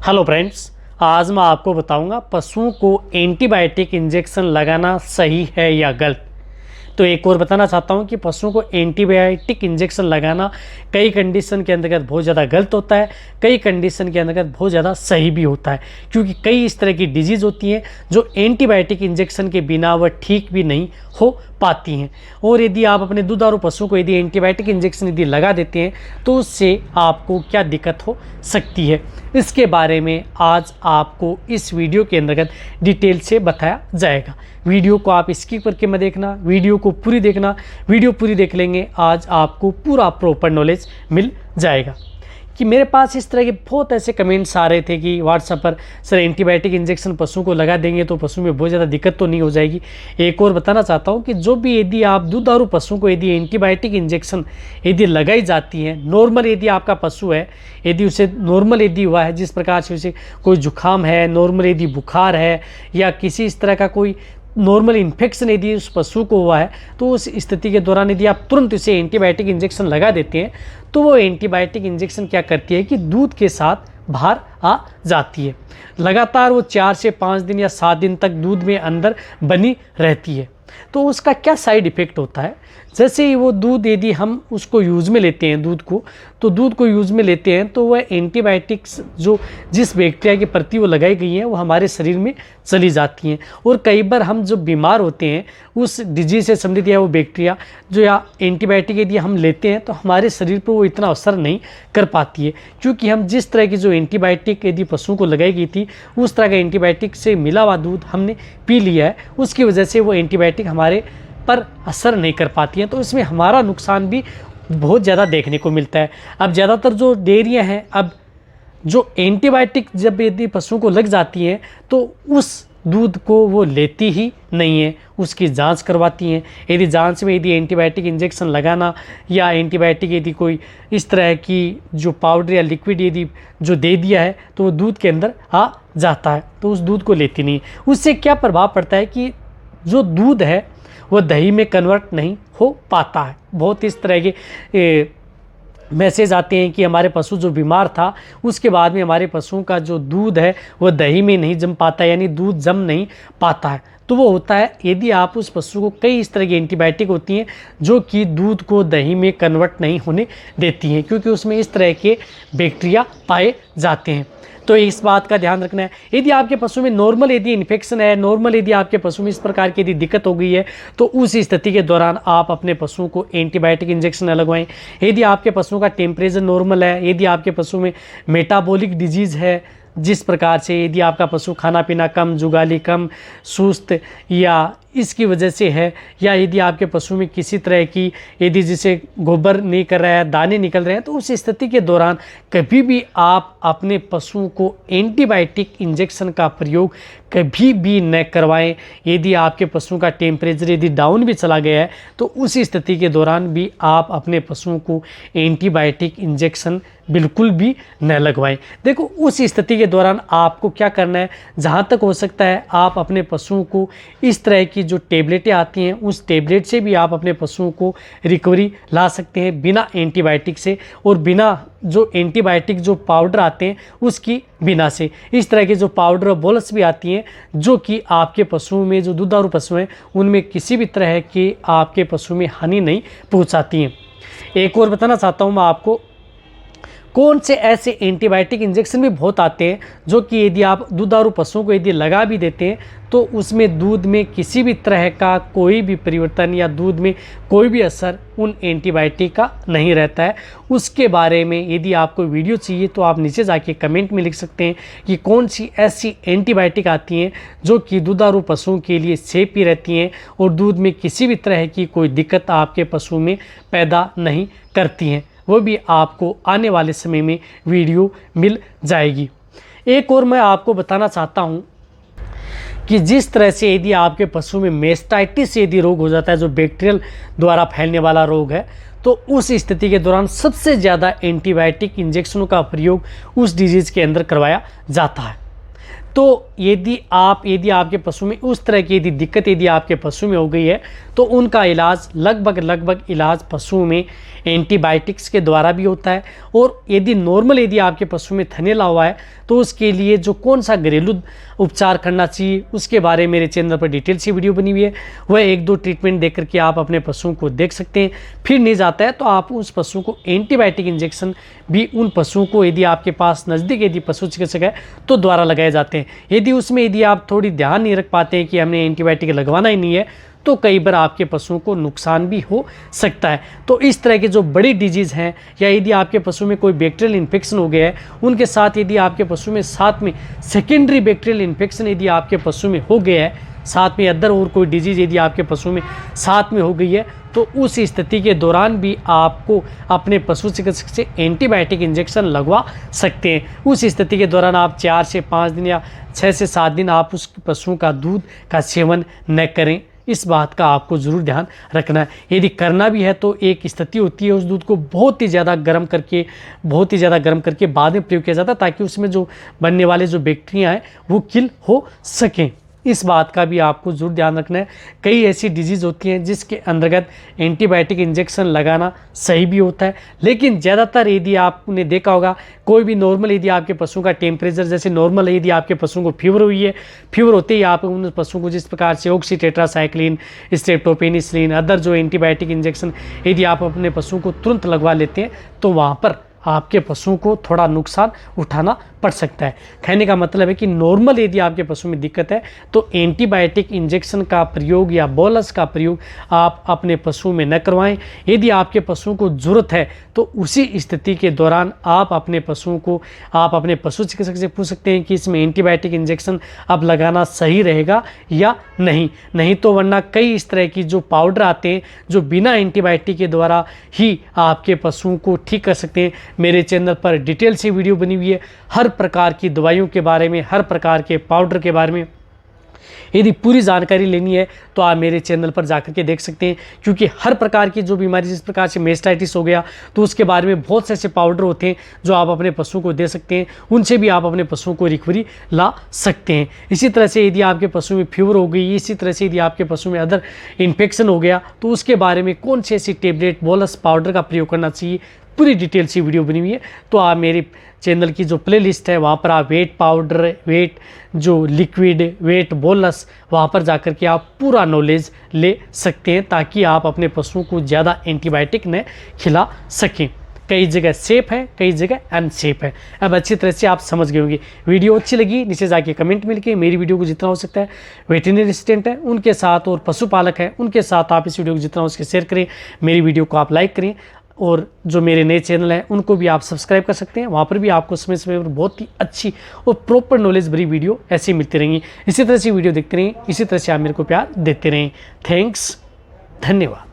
Hello friends, आज मैं आपको बताऊंगा पशुओं को एंटीबायोटिक इंजेक्शन लगाना सही है या गलत। तो एक और बताना चाहता हूं कि पशुओं को एंटीबायोटिक इंजेक्शन लगाना कई कंडीशन के अंतर्गत बहुत ज़्यादा गलत होता है, कई कंडीशन के अंतर्गत बहुत ज़्यादा सही भी होता है, क्योंकि कई इस तरह की डिजीज़ होती हैं जो एंटीबायोटिक इंजेक्शन के बिना वह ठीक भी नहीं हो पाती हैं। और यदि आप अपने दुधारू पशुओं को यदि एंटीबायोटिक इंजेक्शन यदि लगा देते हैं तो उससे आपको क्या दिक्कत हो सकती है, इसके बारे में आज आपको इस वीडियो के अंतर्गत डिटेल से बताया जाएगा। वीडियो को आप स्किप करके मत देखना, वीडियो को पूरी देखना। वीडियो पूरी देख लेंगे आज आपको पूरा प्रॉपर नॉलेज मिल जाएगा। कि मेरे पास इस तरह के बहुत ऐसे कमेंट्स आ रहे थे कि व्हाट्सएप पर सर एंटीबायोटिक इंजेक्शन पशुओं को लगा देंगे तो पशु में बहुत ज़्यादा दिक्कत तो नहीं हो जाएगी। एक और बताना चाहता हूँ कि जो भी यदि आप दुधारू पशुओं को यदि एंटीबायोटिक इंजेक्शन यदि लगाई जाती है, नॉर्मल यदि आपका पशु है, यदि उसे नॉर्मल यदि हुआ है, जिस प्रकार से उसे कोई जुकाम है, नॉर्मल यदि बुखार है या किसी इस तरह का कोई नॉर्मल इन्फेक्शन यदि उस पशु को हुआ है, तो उस स्थिति के दौरान यदि आप तुरंत उसे एंटीबायोटिक इंजेक्शन लगा देते हैं तो वो एंटीबायोटिक इंजेक्शन क्या करती है कि दूध के साथ बाहर आ जाती है। लगातार वो 4 से 5 दिन या 7 दिन तक दूध में अंदर बनी रहती है। तो उसका क्या साइड इफ़ेक्ट होता है, जैसे ही वो दूध यदि हम उसको यूज़ में लेते हैं, दूध को यूज़ में लेते हैं तो वह एंटीबायोटिक्स जो जिस बैक्टीरिया के प्रति वो लगाई गई हैं वो हमारे शरीर में चली जाती हैं। और कई बार हम जो बीमार होते हैं उस डिजीज से संबंधित या वो बैक्टीरिया जो या एंटीबायोटिक यदि हम लेते हैं तो हमारे शरीर पर वो इतना असर नहीं कर पाती है, क्योंकि हम जिस तरह की जो एंटीबायोटिक यदि पशुओं को लगाई गई थी उस तरह का एंटीबायोटिक से मिला हुआ दूध हमने पी लिया है, उसकी वजह से वो एंटीबायोटिक हमारे पर असर नहीं कर पाती हैं। तो इसमें हमारा नुकसान भी बहुत ज़्यादा देखने को मिलता है। अब ज़्यादातर जो डेयरियाँ हैं, अब जो एंटीबायोटिक जब यदि पशुओं को लग जाती हैं तो उस दूध को वो लेती ही नहीं है, उसकी जांच करवाती हैं। यदि जांच में यदि एंटीबायोटिक इंजेक्शन लगाना या एंटीबायोटिक यदि कोई इस तरह की जो पाउडर या लिक्विड यदि जो दे दिया है तो वो दूध के अंदर आ जाता है, तो उस दूध को लेती नहीं है। उससे क्या प्रभाव पड़ता है कि जो दूध है वो दही में कन्वर्ट नहीं हो पाता है। बहुत इस तरह के मैसेज आते हैं कि हमारे पशु जो बीमार था उसके बाद में हमारे पशुओं का जो दूध है वो दही में नहीं जम पाता, यानी दूध जम नहीं पाता है। तो वो होता है यदि आप उस पशु को कई इस तरह की एंटीबायोटिक होती हैं जो कि दूध को दही में कन्वर्ट नहीं होने देती हैं, क्योंकि उसमें इस तरह के बैक्टीरिया पाए जाते हैं। तो इस बात का ध्यान रखना है। यदि आपके पशु में नॉर्मल यदि इन्फेक्शन है, नॉर्मल यदि आपके पशु में इस प्रकार की यदि दिक्कत हो गई है तो उस स्थिति के दौरान आप अपने पशुओं को एंटीबायोटिक इंजेक्शन न लगवाएं। यदि आपके पशुओं का टेम्परेचर नॉर्मल है, यदि आपके पशु में मेटाबॉलिक डिजीज़ है, जिस प्रकार से यदि आपका पशु खाना पीना कम, जुगाली कम, सुस्त या इसकी वजह से है, या यदि आपके पशु में किसी तरह की यदि जिसे गोबर नहीं कर रहा है, दाने निकल रहे हैं, तो उस स्थिति के दौरान कभी भी आप अपने पशुओं को एंटीबायोटिक इंजेक्शन का प्रयोग कभी भी न करवाएं। यदि आपके पशुओं का टेम्परेचर यदि डाउन भी चला गया है तो उस स्थिति के दौरान भी आप अपने पशुओं को एंटीबायोटिक इंजेक्शन बिल्कुल भी न लगवाएं। देखो, उस स्थिति के दौरान आपको क्या करना है, जहाँ तक हो सकता है आप अपने पशुओं को इस तरह की जो टेबलेटें आती हैं उस टेबलेट से भी आप अपने पशुओं को रिकवरी ला सकते हैं बिना एंटीबायोटिक से, और बिना जो एंटीबायोटिक जो पाउडर आते हैं उसकी बिना से। इस तरह के जो पाउडर और बोलस भी आती हैं जो कि आपके पशुओं में जो दुधारू पशु हैं उनमें किसी भी तरह की आपके पशु में हानि नहीं पहुंचाती हैं। एक और बताना चाहता हूं मैं आपको, कौन से ऐसे एंटीबायोटिक इंजेक्शन भी बहुत आते हैं जो कि यदि आप दुधारू पशुओं को यदि लगा भी देते हैं तो उसमें दूध में किसी भी तरह का कोई भी परिवर्तन या दूध में कोई भी असर उन एंटीबायोटिक का नहीं रहता है। उसके बारे में यदि आपको वीडियो चाहिए तो आप नीचे जाके कमेंट में लिख सकते हैं कि कौन सी ऐसी एंटीबायोटिक आती हैं जो कि दुधारू पशुओं के लिए सेफ ही रहती हैं और दूध में किसी भी तरह की कोई दिक्कत आपके पशु में पैदा नहीं करती हैं। वो भी आपको आने वाले समय में वीडियो मिल जाएगी। एक और मैं आपको बताना चाहता हूँ कि जिस तरह से यदि आपके पशु में मेस्टाइटिस यदि रोग हो जाता है, जो बैक्टीरियल द्वारा फैलने वाला रोग है, तो उस स्थिति के दौरान सबसे ज़्यादा एंटीबायोटिक इंजेक्शनों का प्रयोग उस डिजीज़ के अंदर करवाया जाता है। तो यदि आपके पशु में उस तरह की यदि दिक्कत यदि आपके पशु में हो गई है तो उनका इलाज लगभग इलाज पशुओं में एंटीबायोटिक्स के द्वारा भी होता है। और यदि आपके पशु में थनैला हुआ है तो उसके लिए जो कौन सा घरेलू उपचार करना चाहिए उसके बारे में मेरे चैनल पर डिटेल से वीडियो बनी हुई है। वह 1-2 ट्रीटमेंट देख करके आप अपने पशुओं को देख सकते हैं। फिर नहीं जाता है तो आप उस पशु को एंटीबायोटिक इंजेक्शन भी उन पशुओं को यदि आपके पास नज़दीक यदि पशु चिकित्सक है तो द्वारा लगाए जाते हैं। यदि आप थोड़ी ध्यान नहीं रख पाते हैं कि हमने एंटीबायोटिक लगवाना ही नहीं है तो कई बार आपके पशुओं को नुकसान भी हो सकता है। तो इस तरह के जो बड़ी डिजीज़ हैं या यदि आपके पशु में कोई बैक्टीरियल इन्फेक्शन हो गया है उनके साथ यदि आपके पशु में साथ में सेकेंडरी बैक्टीरियल इन्फेक्शन यदि आपके पशु में हो गया है, साथ में अदर और कोई डिजीज़ यदि आपके पशु में साथ में हो गई है तो उस स्थिति के दौरान भी आपको अपने पशु चिकित्सक से एंटीबायोटिक इंजेक्शन लगवा सकते हैं। उस स्थिति के दौरान आप 4 से 5 दिन या 6 से 7 दिन आप उस पशु का दूध का सेवन न करें। इस बात का आपको ज़रूर ध्यान रखना है। यदि करना भी है तो एक स्थिति होती है उस दूध को बहुत ही ज़्यादा गर्म करके बाद में प्रयोग किया जाता है ताकि उसमें जो बनने वाले जो बैक्टीरिया हैं वो किल हो सकें। इस बात का भी आपको ज़रूर ध्यान रखना है। कई ऐसी डिजीज़ होती हैं जिसके अंतर्गत एंटीबायोटिक इंजेक्शन लगाना सही भी होता है, लेकिन ज़्यादातर यदि आपने देखा होगा कोई भी नॉर्मल यदि आपके पशु का टेम्परेचर जैसे नॉर्मल है, यदि आपके पशु को फीवर हुई है, फीवर होते ही आप उन पशु को जिस प्रकार से ऑक्सीटेट्रासाइक्लिन, स्ट्रेप्टोपेनिसिलिन, अदर जो एंटीबायोटिक इंजेक्शन यदि आप अपने पशु को तुरंत लगवा लेते हैं तो वहाँ पर आपके पशुओं को थोड़ा नुकसान उठाना पड़ सकता है। कहने का मतलब है कि नॉर्मल यदि आपके पशु में दिक्कत है तो एंटीबायोटिक इंजेक्शन का प्रयोग या बोलस का प्रयोग आप अपने पशु में न करवाएं। यदि आपके पशुओं को ज़रूरत है तो उसी स्थिति के दौरान आप अपने पशु चिकित्सक से पूछ सकते हैं कि इसमें एंटीबायोटिक इंजेक्शन अब लगाना सही रहेगा या नहीं तो वरना कई इस तरह की जो पाउडर आते हैं जो बिना एंटीबायोटिक के द्वारा ही आपके पशुओं को ठीक कर सकते हैं। मेरे चैनल पर डिटेल से वीडियो बनी हुई है हर प्रकार की दवाइयों के बारे में, हर प्रकार के पाउडर के बारे में। यदि पूरी जानकारी लेनी है तो आप मेरे चैनल पर जाकर के देख सकते हैं, क्योंकि हर प्रकार की जो बीमारी जिस प्रकार से मेस्टाइटिस हो गया तो उसके बारे में बहुत से ऐसे पाउडर होते हैं जो आप अपने पशु को दे सकते हैं, उनसे भी आप अपने पशुओं को रिकवरी ला सकते हैं। इसी तरह से यदि आपके पशु में फीवर हो गई, इसी तरह से यदि आपके पशु में अदर इन्फेक्शन हो गया तो उसके बारे में कौन सी ऐसी टेबलेट बोलस पाउडर का प्रयोग करना चाहिए पूरी डिटेल सी वीडियो बनी हुई है। तो आप मेरे चैनल की जो प्लेलिस्ट है वहाँ पर आप वेट पाउडर, वेट जो लिक्विड, वेट बोलस, वहाँ पर जाकर के आप पूरा नॉलेज ले सकते हैं ताकि आप अपने पशुओं को ज़्यादा एंटीबायोटिक न खिला सकें। कई जगह सेफ है, कई जगह अनसेफ है। अब अच्छी तरह से आप समझ गए होंगे। वीडियो अच्छी लगी नीचे जाके कमेंट में लिखिए। मेरी वीडियो को जितना हो सकता है वेटरनरी असिस्टेंट है उनके साथ और पशुपालक हैं उनके साथ आप इस वीडियो को जितना हो सके शेयर करें, मेरी वीडियो को आप लाइक करें और जो मेरे नए चैनल हैं उनको भी आप सब्सक्राइब कर सकते हैं। वहाँ पर भी आपको समय समय पर बहुत ही अच्छी और प्रॉपर नॉलेज भरी वीडियो ऐसी मिलती रहेंगी। इसी तरह से वीडियो देखते रहें, इसी तरह से आप मेरे को प्यार देते रहें। थैंक्स, धन्यवाद।